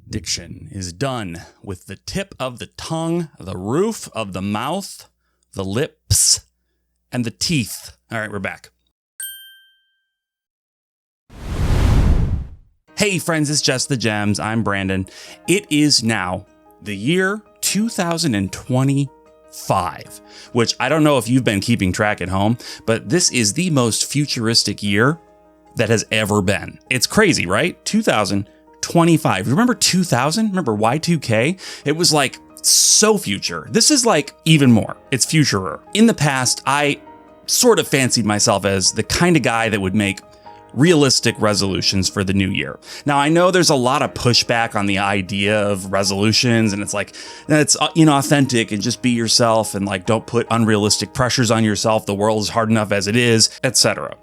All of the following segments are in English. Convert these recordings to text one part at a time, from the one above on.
Diction is done with the tip of the tongue, the roof of the mouth, the lips, and the teeth. All right, we're back. Hey friends, it's Just the Gems. I'm Brandon. It is now the year 2025, which I don't know if you've been keeping track at home, but this is the most futuristic year that has ever been. It's crazy, right? 2025. Remember 2000? Remember Y2K? It was like so future. This is like even more. It's futurer. In the past, I sort of fancied myself as the kind of guy that would make realistic resolutions for the new year. Now, I know there's a lot of pushback on the idea of resolutions, and it's like, it's inauthentic and just be yourself and like don't put unrealistic pressures on yourself. The world is hard enough as it is, etc.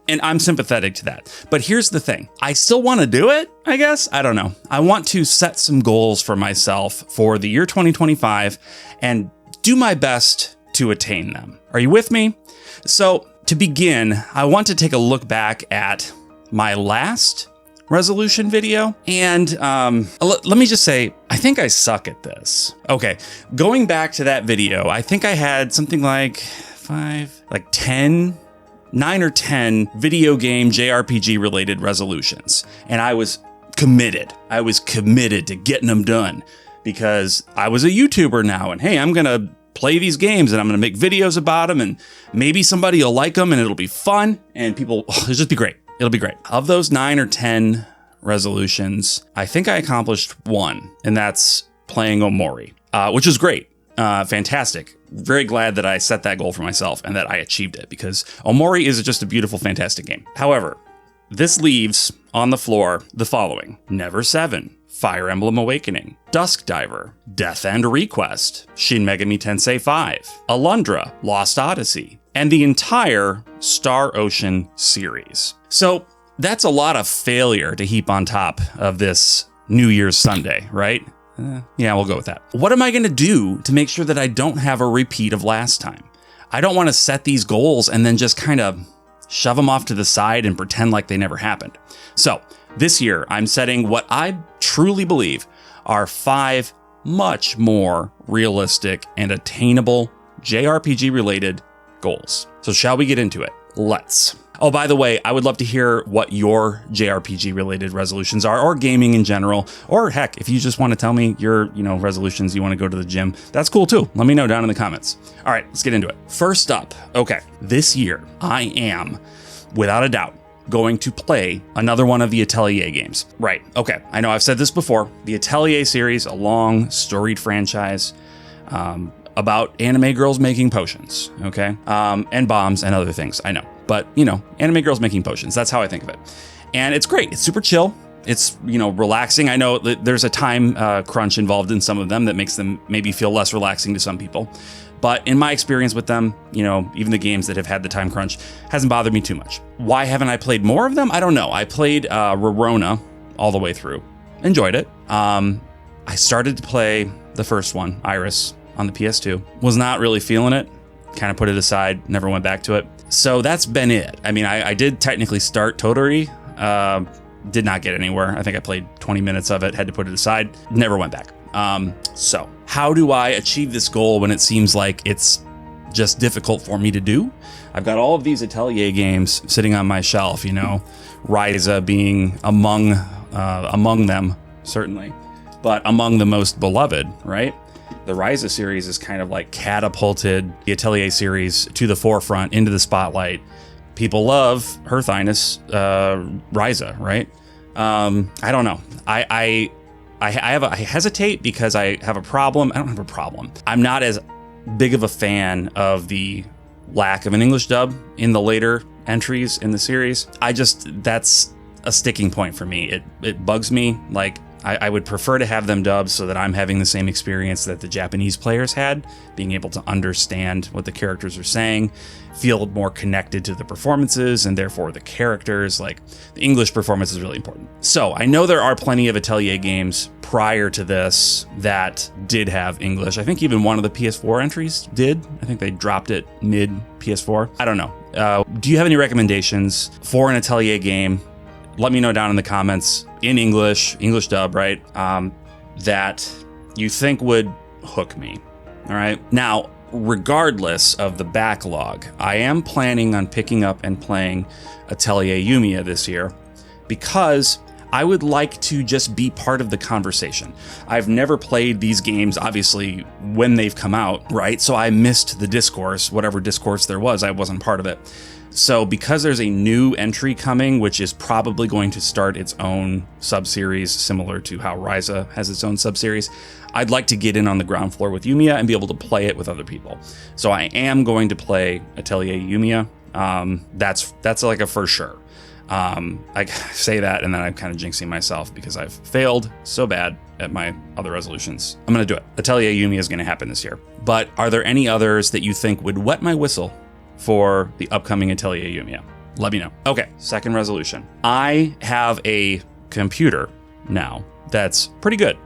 And I'm sympathetic to that. But here's the thing. I still want to do it, I guess. I don't know. I want to set some goals for myself for the year 2025 and do my best to attain them. Are you with me? So to begin, I want to take a look back at my last resolution video. And let me just say, I think I suck at this. Okay, going back to that video, I think I had something like 9 or 10 video game JRPG related resolutions. And I was committed. I was committed to getting them done because I was a YouTuber now. And hey, I'm going to play these games and I'm going to make videos about them and maybe somebody will like them and it'll be fun and it'll just be great. It'll be great. Of those 9 or 10 resolutions, I think I accomplished one, and that's playing Omori, which was great. Fantastic. Very glad that I set that goal for myself and that I achieved it because Omori is just a beautiful, fantastic game. However, this leaves on the floor the following: Never 7, Fire Emblem Awakening, Dusk Diver, Death End Request, Shin Megami Tensei 5, Alundra, Lost Odyssey, and the entire Star Ocean series. So that's a lot of failure to heap on top of this New Year's Sunday, right? Yeah, we'll go with that. What am I going to do to make sure that I don't have a repeat of last time? I don't want to set these goals and then just kind of shove them off to the side and pretend like they never happened. So this year, I'm setting what I truly believe are 5 much more realistic and attainable JRPG-related goals. So shall we get into it? Let's. Oh, by the way, I would love to hear what your JRPG-related resolutions are, or gaming in general, or heck, if you just want to tell me your, resolutions, you want to go to the gym, that's cool too. Let me know down in the comments. All right, let's get into it. First up, okay, this year I am, without a doubt, going to play another one of the Atelier games. Right, okay, I know I've said this before. The Atelier series, a long, storied franchise about anime girls making potions, okay? And bombs and other things, I know. But, anime girls making potions, that's how I think of it. And it's great, it's super chill. It's, relaxing. I know that there's a time crunch involved in some of them that makes them maybe feel less relaxing to some people. But in my experience with them, even the games that have had the time crunch hasn't bothered me too much. Why haven't I played more of them? I don't know. I played Rorona all the way through. Enjoyed it. I started to play the first one, Iris, on the PS2. Was not really feeling it. Kind of put it aside. Never went back to it. So that's been it. I mean, I did technically start Tottori. Did not get anywhere. I think I played 20 minutes of it. Had to put it aside. Never went back. So how do I achieve this goal when it seems like it's just difficult for me to do? I've got all of these Atelier games sitting on my shelf, Ryza being among them, certainly, but among the most beloved, right? The Ryza series is kind of like catapulted the Atelier series to the forefront, into the spotlight. People love Her Highness Ryza, right? I don't know. I hesitate because I have a problem. I don't have a problem. I'm not as big of a fan of the lack of an English dub in the later entries in the series. That's a sticking point for me. It bugs me. Like, I would prefer to have them dubbed so that I'm having the same experience that the Japanese players had, being able to understand what the characters are saying, feel more connected to the performances and therefore the characters. Like, the English performance is really important. So I know there are plenty of Atelier games prior to this that did have English. I think even one of the PS4 entries did. I think they dropped it mid PS4. I don't know. Do you have any recommendations for an Atelier game let me know down in the comments in English dub, right? That you think would hook me. All right. Now, regardless of the backlog, I am planning on picking up and playing Atelier Yumiya this year because I would like to just be part of the conversation. I've never played these games, obviously, when they've come out, right? So I missed the discourse, whatever discourse there was, I wasn't part of it. So because there's a new entry coming, which is probably going to start its own sub-series, similar to how Ryza has its own sub-series, I'd like to get in on the ground floor with Yumiya and be able to play it with other people. So I am going to play Atelier Yumiya. That's like a for sure. I say that and then I'm kind of jinxing myself because I've failed so bad at my other resolutions. I'm going to do it. Atelier Yumiya is going to happen this year. But are there any others that you think would wet my whistle for the upcoming Atelier Yumiya? Let me know. Okay, second resolution. I have a computer now that's pretty good.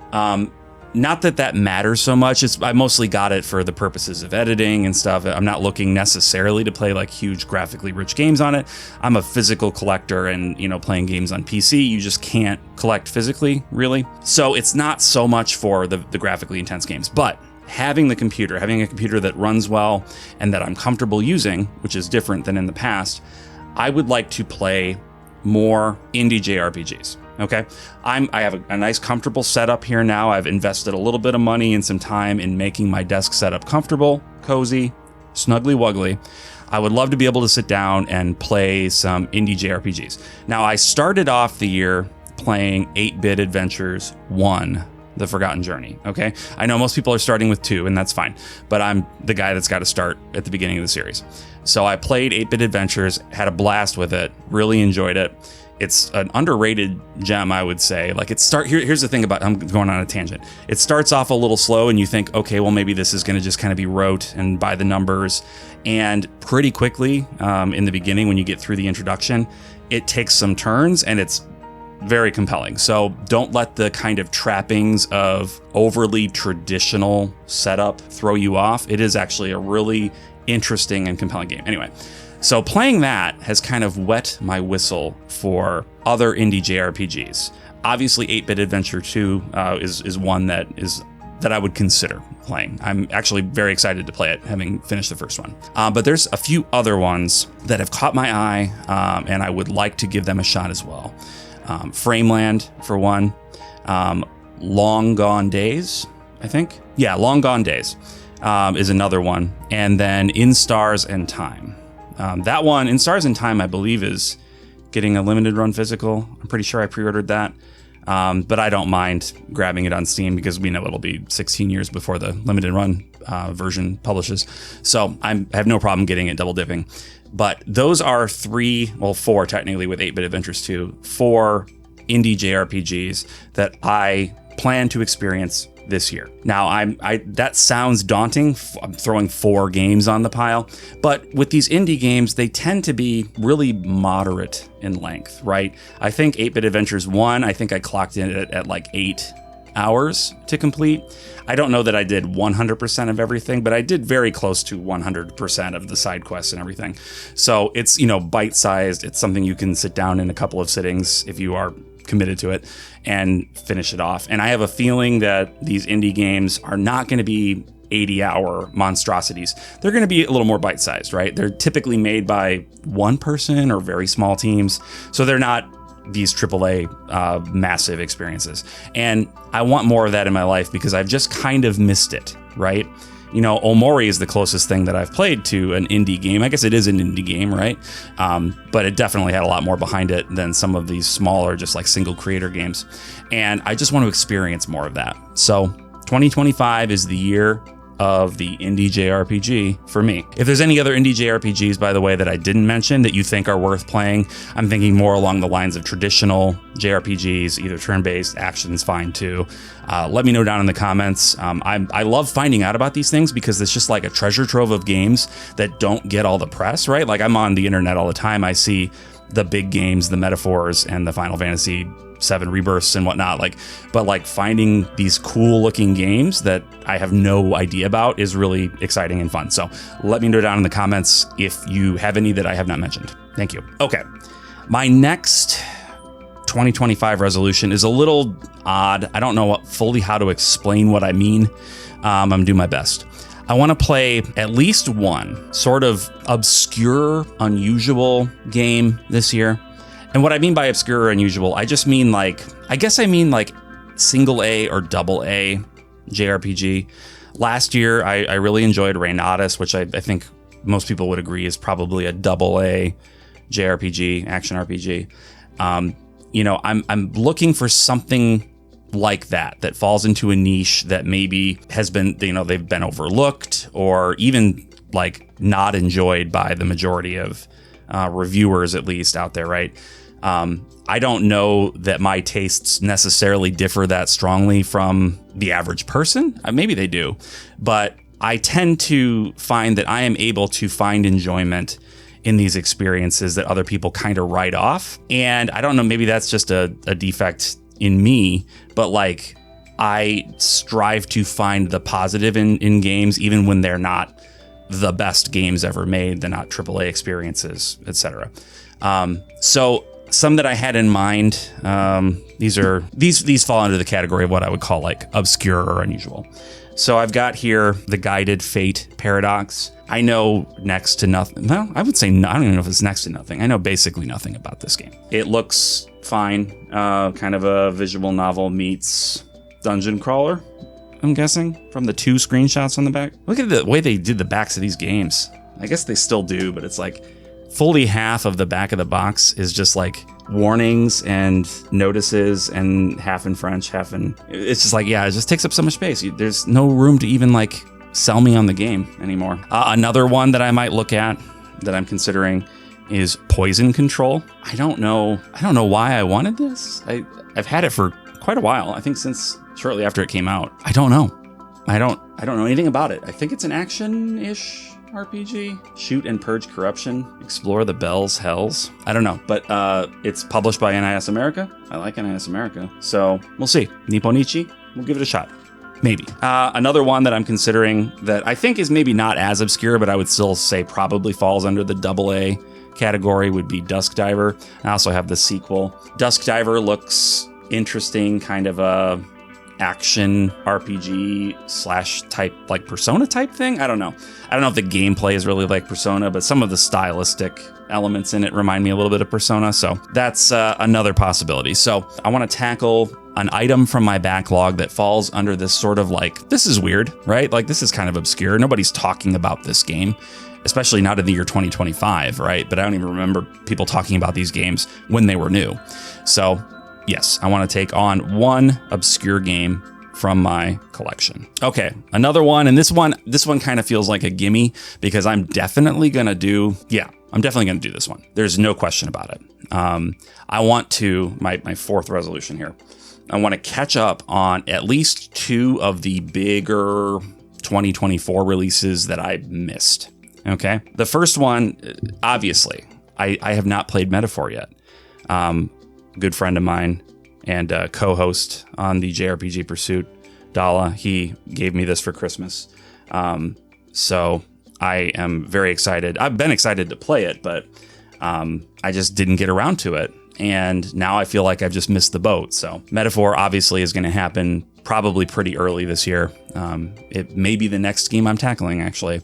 Not that matters so much. I mostly got it for the purposes of editing and stuff. I'm not looking necessarily to play like huge graphically rich games on it. I'm a physical collector and, playing games on PC, you just can't collect physically, really. So it's not so much for the graphically intense games, but having a computer that runs well and that I'm comfortable using, which is different than in the past, I would like to play more indie JRPGs. Okay, I have a nice comfortable setup here now. I've invested a little bit of money and some time in making my desk setup comfortable, cozy, snuggly wuggly. I would love to be able to sit down and play some indie JRPGs. Now, I started off the year playing 8-Bit Adventures 1, The Forgotten Journey, okay? I know most people are starting with 2, and that's fine, but I'm the guy that's got to start at the beginning of the series. So I played 8-Bit Adventures, had a blast with it, really enjoyed it. It's an underrated gem, I would say. Like here's the thing about, I'm going on a tangent. It starts off a little slow and you think, okay, well, maybe this is going to just kind of be rote and by the numbers. And pretty quickly, in the beginning, when you get through the introduction, it takes some turns and it's very compelling. So don't let the kind of trappings of overly traditional setup throw you off. It is actually a really interesting and compelling game. Anyway. So playing that has kind of wet my whistle for other indie JRPGs. Obviously, 8-Bit Adventure 2 is one that I would consider playing. I'm actually very excited to play it, having finished the first one. But there's a few other ones that have caught my eye, and I would like to give them a shot as well. Frameland, for one. Long Gone Days, I think. Yeah, Long Gone Days is another one. And then In Stars and Time. That one, In Stars and Time, I believe is getting a limited run physical. I'm pretty sure I pre-ordered that. But I don't mind grabbing it on Steam because we know it'll be 16 years before the limited run version publishes. So I have no problem getting it double dipping. But those are 4 technically with 8-Bit Adventures 2, 4 indie JRPGs that I plan to experience this year. Now, that sounds daunting. I'm throwing 4 games on the pile, but with these indie games, they tend to be really moderate in length, right? I think 8-Bit Adventures 1, I think I clocked in at like 8 hours to complete. I don't know that I did 100% of everything, but I did very close to 100% of the side quests and everything. So it's, bite-sized. It's something you can sit down in a couple of sittings if you are committed to it and finish it off. And I have a feeling that these indie games are not going to be 80-hour monstrosities. They're going to be a little more bite-sized, right? They're typically made by one person or very small teams. So they're not these AAA massive experiences. And I want more of that in my life because I've just kind of missed it, right? Omori is the closest thing that I've played to an indie game. I guess it is an indie game, right? But it definitely had a lot more behind it than some of these smaller, just like single creator games. And I just want to experience more of that. So 2025 is the year of the indie JRPG for me. If there's any other indie JRPGs, by the way, that I didn't mention that you think are worth playing, I'm thinking more along the lines of traditional JRPGs, either turn-based, action's fine too. Let me know down in the comments. I love finding out about these things because it's just like a treasure trove of games that don't get all the press, right? Like I'm on the internet all the time. I see the big games, the Metaphors and the Final Fantasy 7 rebirths and whatnot, but finding these cool looking games that I have no idea about is really exciting and fun. So let me know down in the comments if you have any that I have not mentioned. Thank you. Okay. My next 2025 resolution is a little odd. I don't know fully how to explain what I mean. I'm going to do my best. I want to play at least one sort of obscure, unusual game this year. And what I mean by obscure or unusual, I just mean like single A or double A JRPG. Last year, I really enjoyed Reynatus, which I think most people would agree is probably a double A JRPG, action RPG. I'm looking for something like that falls into a niche that maybe has been, they've been overlooked or even like not enjoyed by the majority of reviewers, at least out there, right? I don't know that my tastes necessarily differ that strongly from the average person. Maybe they do, but I tend to find that I am able to find enjoyment in these experiences that other people kind of write off. And I don't know, maybe that's just a defect in me, but like I strive to find the positive in games, even when they're not the best games ever made, they're not AAA experiences, etc. So some that I had in mind, these fall under the category of what I would call like obscure or unusual. So I've got here the Guided Fate Paradox. I know next to nothing. Well, I would say I don't even know if it's next to nothing. I know basically nothing about this game. It looks fine, kind of a visual novel meets dungeon crawler, I'm guessing, from the 2 screenshots on the back. Look at the way they did the backs of these games. I guess they still do, but it's like fully half of the back of the box is just like warnings and notices, and half in French, half in... It's just like, yeah, it just takes up so much space. There's no room to even like sell me on the game anymore. Another one that I might look at that I'm considering is Poison Control. I don't know why I wanted this. I've had it for quite a while. I think since shortly after it came out. I don't know. I don't know anything about it. I think it's an action-ish RPG. Shoot and purge corruption. Explore the Bell's Hells. I don't know, but it's published by NIS America. I like NIS America, so we'll see. Nipponichi, we'll give it a shot. Maybe. Another one that I'm considering that I think is maybe not as obscure, but I would still say probably falls under the AA category would be Dusk Diver. I also have the sequel. Dusk Diver looks interesting, kind of a action RPG / type, like Persona type thing. I don't know if the gameplay is really like Persona, but some of the stylistic elements in it remind me a little bit of Persona. So that's another possibility. So I want to tackle an item from my backlog that falls under this sort of like, this is weird, right? Like this is kind of obscure. Nobody's talking about this game, especially not in the year 2025, right? But I don't even remember people talking about these games when they were new. So yes, I want to take on one obscure game from my collection. Okay, another one, and this one kind of feels like a gimme because I'm definitely gonna do this one. There's no question about it. I want to, my fourth resolution here, I want to catch up on at least 2 of the bigger 2024 releases that I missed. Okay, the first one, obviously, I have not played Metaphor yet. Good friend of mine and co-host on the JRPG Pursuit, Dala, he gave me this for Christmas. So I am very excited. I've been excited to play it, but I just didn't get around to it. And now I feel like I've just missed the boat. So Metaphor obviously is going to happen probably pretty early this year. It may be the next game I'm tackling, actually.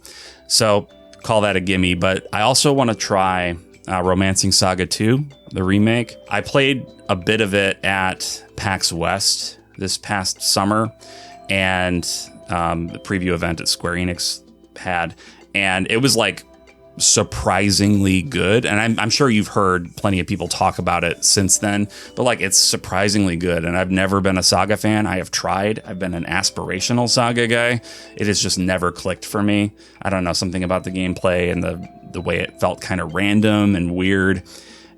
So call that a gimme. But I also want to try Romancing Saga 2, the remake. I played a bit of it at PAX West this past summer, and the preview event at Square Enix had, and it was like surprisingly good. And I'm sure you've heard plenty of people talk about it since then, but like it's surprisingly good. And I've never been a Saga fan. I have tried. I've been an aspirational Saga guy. It has just never clicked for me. I don't know, something about the gameplay and the way it felt kind of random and weird,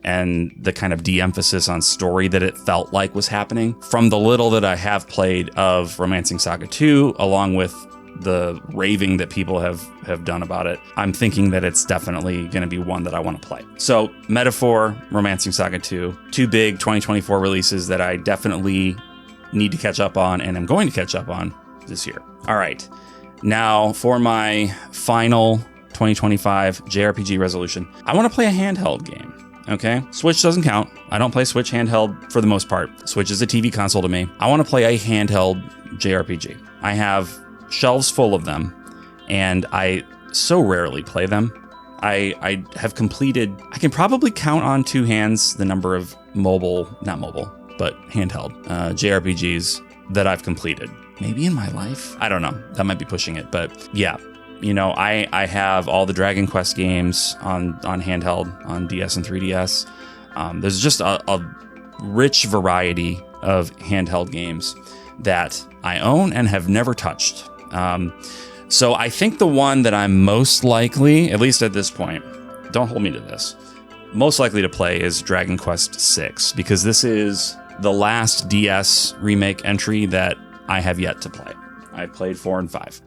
and the kind of de-emphasis on story that it felt like was happening. From the little that I have played of Romancing Saga 2, along with the raving that people have done about it, I'm thinking that it's definitely going to be one that I want to play. So Metaphor, Romancing Saga 2, 2 big 2024 releases that I definitely need to catch up on, and I'm going to catch up on this year. All right, now for my final 2025 JRPG resolution, I want to play a handheld game. Okay. Switch doesn't count. I don't play Switch handheld for the most part. Switch is a TV console to me. I want to play a handheld JRPG. I have shelves full of them, and I so rarely play them. I have completed, I can probably count on two hands the number of not mobile, but handheld JRPGs that I've completed. Maybe in my life. I don't know. That might be pushing it, but yeah. You know, I have all the Dragon Quest games on handheld, on DS and 3DS. There's just a rich variety of handheld games that I own and have never touched. So I think the one that I'm most likely, at least at this point, don't hold me to this, most likely to play is Dragon Quest VI, because this is the last DS remake entry that I have yet to play. I played 4 and 5.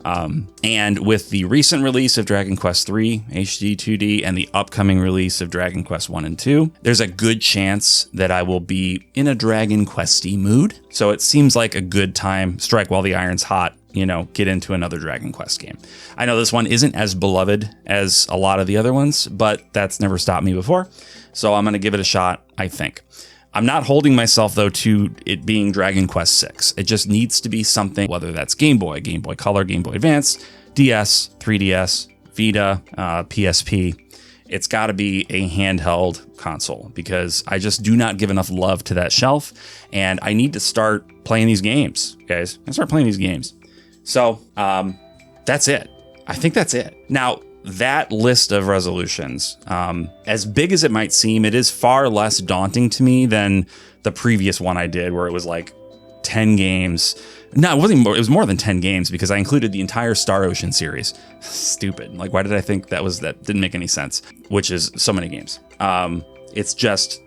And with the recent release of Dragon Quest III HD 2D and the upcoming release of Dragon Quest 1 and 2, there's a good chance that I will be in a Dragon Quest-y mood. So it seems like a good time, strike while the iron's hot, you know, get into another Dragon Quest game. I know this one isn't as beloved as a lot of the other ones, but that's never stopped me before. So I'm going to give it a shot, I think. I'm not holding myself, though, to it being Dragon Quest VI. It just needs to be something, whether that's Game Boy, Game Boy Color, Game Boy Advance, DS, 3DS, Vita, PSP. It's got to be a handheld console because I just do not give enough love to that shelf. And I need to start playing these games, guys. I start playing these games. So that's it. I think that's it. Now, that list of resolutions, as big as it might seem, it is far less daunting to me than the previous one I did, where it was like 10 games. No, it wasn't more. It was more than 10 games because I included the entire Star Ocean series. Stupid. Like, why did I think that didn't make any sense? Which is so many games. It's just,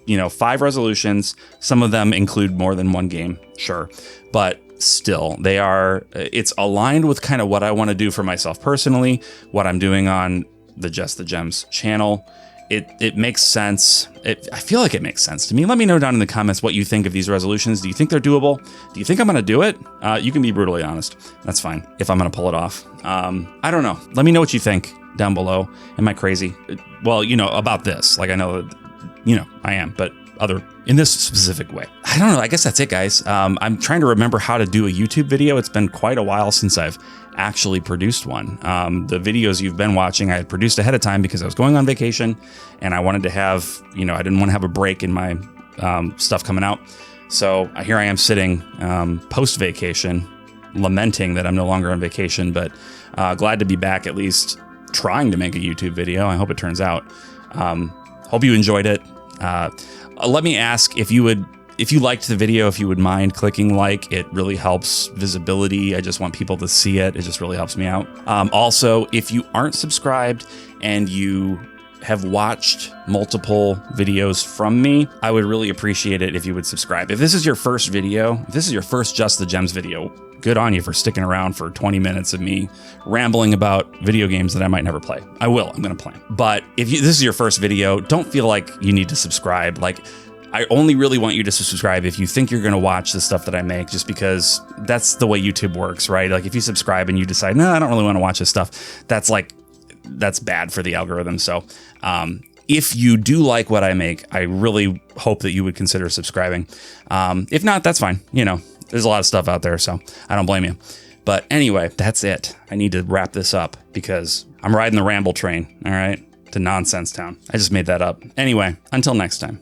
you know, 5 resolutions. Some of them include more than one game, sure, but still, it's aligned with kind of what I want to do for myself personally, what I'm doing on the Just the Gems channel. It makes sense. I feel like it makes sense to me. Let me know down in the comments what you think of these resolutions. Do you think they're doable? Do you think I'm going to do it? You can be brutally honest. That's fine if I'm going to pull it off. I don't know. Let me know what you think down below. Am I crazy? Well, you know, about this. Like, I know that, you know, I am, but in this specific way. I don't know. I guess that's it, guys. I'm trying to remember how to do a YouTube video. It's been quite a while since I've actually produced one. The videos you've been watching, I had produced ahead of time because I was going on vacation and I wanted to have, you know, I didn't want to have a break in my stuff coming out. So here I am sitting post-vacation, lamenting that I'm no longer on vacation, but glad to be back, at least trying to make a YouTube video. I hope it turns out. Hope you enjoyed it. Let me ask if you liked the video, if you would mind clicking like. It really helps visibility. I just want people to see it. It just really helps me out. Also, if you aren't subscribed and you have watched multiple videos from me, I would really appreciate it if you would subscribe. If this is your first video, if this is your first Just the Gems video, good on you for sticking around for 20 minutes of me rambling about video games that I might never play. I'm going to play. But if this is your first video, don't feel like you need to subscribe. Like, I only really want you to subscribe if you think you're going to watch the stuff that I make, just because that's the way YouTube works, right? Like, if you subscribe and you decide, no, I don't really want to watch this stuff, that's bad for the algorithm. So, if you do like what I make, I really hope that you would consider subscribing. If not, that's fine. You know, there's a lot of stuff out there, so I don't blame you. But anyway, that's it. I need to wrap this up because I'm riding the ramble train, all right, to Nonsense Town. I just made that up. Anyway, until next time.